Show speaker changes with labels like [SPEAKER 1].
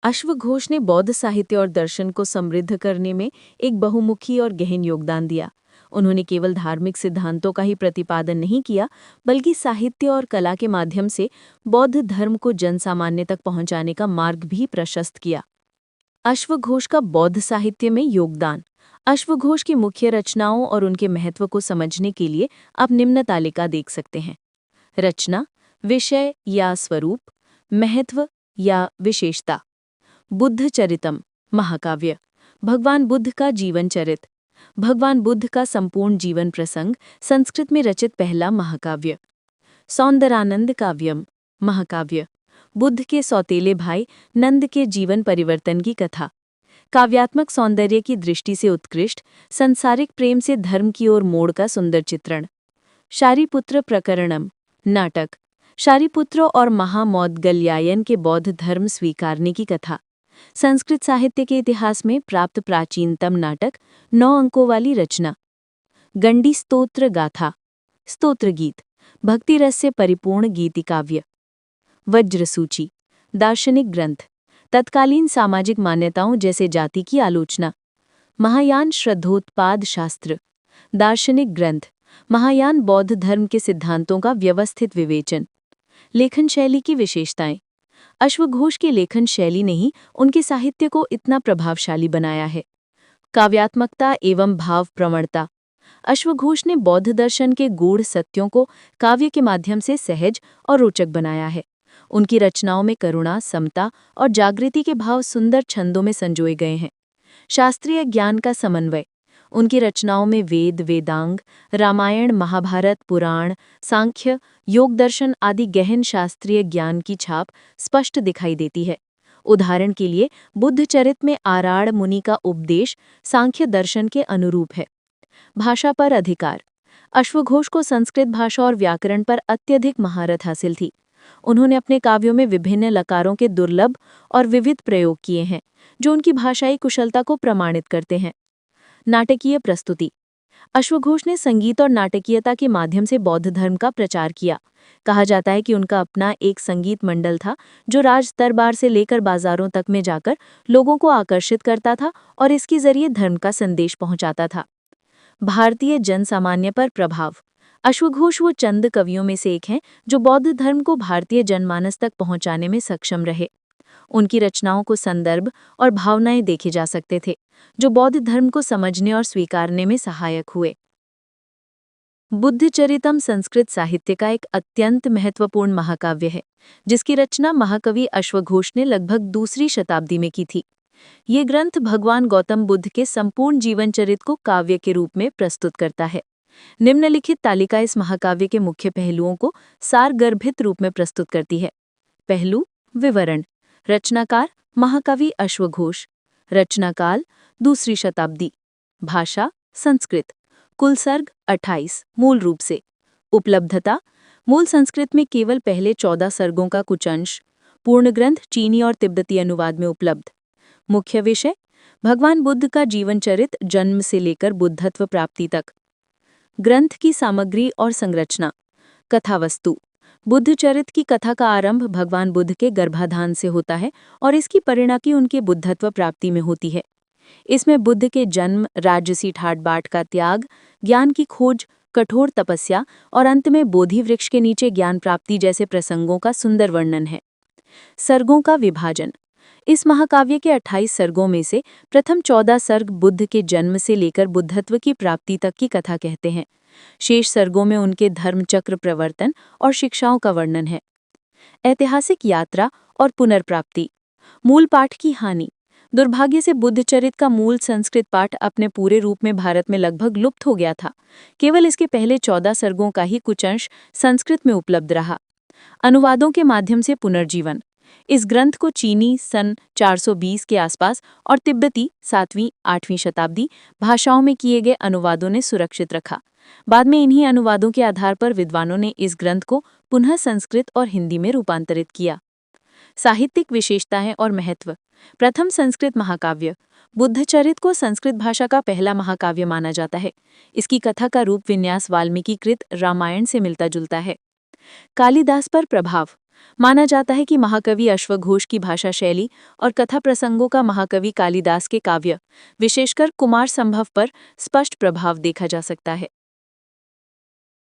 [SPEAKER 1] अश्वघोष ने बौद्ध साहित्य और दर्शन को समृद्ध करने में एक बहुमुखी और गहन योगदान दिया। उन्होंने केवल धार्मिक सिद्धांतों का ही प्रतिपादन नहीं किया, बल्कि साहित्य और कला के माध्यम से बौद्ध धर्म को जनसामान्य तक पहुंचाने का मार्ग भी प्रशस्त किया। अश्वघोष का बौद्ध साहित्य में योगदान। अश्वघोष की मुख्य रचनाओं और उनके महत्व को समझने के लिए आप निम्न तालिका देख सकते हैं। रचना, विषय या स्वरूप, महत्व या विशेषता। बुद्ध चरितम महाकाव्य, भगवान बुद्ध का जीवन चरित, भगवान बुद्ध का संपूर्ण जीवन प्रसंग, संस्कृत में रचित पहला महाकाव्य। सौंदरानंद काव्यम महाकाव्य, बुद्ध के सौतेले भाई नंद के जीवन परिवर्तन की कथा। काव्यात्मक सौंदर्य की दृष्टि से उत्कृष्ट, संसारिक प्रेम से धर्म की ओर मोड़ का सुंदर चित्रण। शारिपुत्र प्रकरणम नाटक, शारिपुत्र और महामौदगल्यायन के बौद्ध धर्म स्वीकारने की कथा। संस्कृत साहित्य के इतिहास में प्राप्त प्राचीनतम नाटक, 9 अंकों वाली रचना। गंडी स्तोत्र गाथा, स्तोत्र गीत, भक्ति रस से परिपूर्ण गीति काव्य। वज्रसूची, दार्शनिक ग्रंथ, तत्कालीन सामाजिक मान्यताओं जैसे जाति की आलोचना। महायान श्रद्धोत्पाद शास्त्र, दार्शनिक ग्रंथ, महायान बौद्ध धर्म के सिद्धांतों का व्यवस्थित विवेचन। लेखन शैली की विशेषताएं। अश्वघोष की लेखन शैली ने ही उनके साहित्य को इतना प्रभावशाली बनाया है। काव्यात्मकता एवं भाव प्रवणता। अश्वघोष ने बौद्ध दर्शन के गूढ़ सत्यों को काव्य के माध्यम से सहज और रोचक बनाया है। उनकी रचनाओं में करुणा, समता और जागृति के भाव सुंदर छंदों में संजोए गए हैं। शास्त्रीय ज्ञान का समन्वय। उनकी रचनाओं में वेद, वेदांग, रामायण, महाभारत, पुराण, सांख्य, योग दर्शन आदि गहन शास्त्रीय ज्ञान की छाप स्पष्ट दिखाई देती है। उदाहरण के लिए बुद्धचरित में आराड़ मुनि का उपदेश सांख्य दर्शन के अनुरूप है। भाषा पर अधिकार। अश्वघोष को संस्कृत भाषा और व्याकरण पर अत्यधिक महारत हासिल थी। उन्होंने अपने काव्यों में विभिन्न लकारों के दुर्लभ और विविध प्रयोग किए हैं, जो उनकी भाषाई कुशलता को प्रमाणित करते हैं। नाटकीय प्रस्तुति। अश्वघोष ने संगीत और नाटकीयता के माध्यम से बौद्ध धर्म का प्रचार किया। कहा जाता है कि उनका अपना एक संगीत मंडल था, जो राज दरबार से लेकर बाजारों तक में जाकर लोगों को आकर्षित करता था और इसके जरिए धर्म का संदेश पहुंचाता था। भारतीय जनसामान्य पर प्रभाव। अश्वघोष वो चंद कवियों में से एक हैं जो बौद्ध धर्म को भारतीय जनमानस तक पहुंचाने में सक्षम रहे। उनकी रचनाओं को संदर्भ और भावनाएं देखे जा सकते थे, जो बौद्ध धर्म को समझने और स्वीकारने में सहायक हुए। बुद्धचरितम संस्कृत साहित्य का एक अत्यंत महत्वपूर्ण महाकाव्य है, जिसकी रचना महाकवि अश्वघोष ने लगभग दूसरी शताब्दी में की थी। ये ग्रंथ भगवान गौतम बुद्ध के संपूर्ण जीवन चरित को काव्य के रूप में प्रस्तुत करता है। निम्नलिखित तालिका इस महाकाव्य के मुख्य पहलुओं को सारगर्भित रूप में प्रस्तुत करती है। पहलू, विवरण। रचनाकार महाकवि अश्वघोष। रचनाकाल दूसरी शताब्दी। भाषा संस्कृत। कुल सर्ग 28 मूल रूप से। उपलब्धता मूल संस्कृत में केवल पहले 14 सर्गों का कुछ अंश। पूर्ण ग्रंथ चीनी और तिब्बती अनुवाद में उपलब्ध। मुख्य विषय भगवान बुद्ध का जीवन चरित जन्म से लेकर बुद्धत्व प्राप्ति तक। ग्रंथ की सामग्री और संरचना। कथावस्तु बुद्ध चरित की कथा का आरंभ भगवान बुद्ध के गर्भाधान से होता है और इसकी परिणति उनके बुद्धत्व प्राप्ति में होती है। इसमें बुद्ध के जन्म, राजसी ठाट बाट का त्याग, ज्ञान की खोज, कठोर तपस्या और अंत में बोधि वृक्ष के नीचे ज्ञान प्राप्ति जैसे प्रसंगों का सुंदर वर्णन है। सर्गों का विभाजन। इस महाकाव्य के 28 सर्गों में से प्रथम 14 सर्ग बुद्ध के जन्म से लेकर बुद्धत्व की प्राप्ति तक की कथा कहते हैं। शेष सर्गों में उनके धर्मचक्र प्रवर्तन और शिक्षाओं का वर्णन है। ऐतिहासिक यात्रा और पुनर्प्राप्ति। मूल पाठ की हानि। दुर्भाग्य से बुद्धचरित का मूल संस्कृत पाठ अपने पूरे रूप में भारत में लगभग लुप्त हो गया था। केवल इसके पहले 14 सर्गों का ही कुछ अंश संस्कृत में उपलब्ध रहा। अनुवादों के माध्यम से पुनर्जीवन। इस ग्रंथ को चीनी सन 420 के आसपास और तिब्बती 7वीं-8वीं शताब्दी भाषाओं में किए गए अनुवादों ने सुरक्षित रखा। बाद में इन्हीं अनुवादों के आधार पर विद्वानों ने इस ग्रंथ को पुनः संस्कृत और हिंदी में रूपांतरित किया। साहित्यिक विशेषताएं और महत्व। प्रथम संस्कृत महाकाव्य। बुद्धचरित को संस्कृत भाषा का पहला महाकाव्य माना जाता है। इसकी कथा का रूप विन्यास वाल्मीकि कृत रामायण से मिलता जुलता है। कालिदास पर प्रभाव। माना जाता है कि महाकवि अश्वघोष की भाषा शैली और कथा प्रसंगों का महाकवि कालिदास के काव्य, विशेषकर कुमार संभव पर स्पष्ट प्रभाव देखा जा सकता है।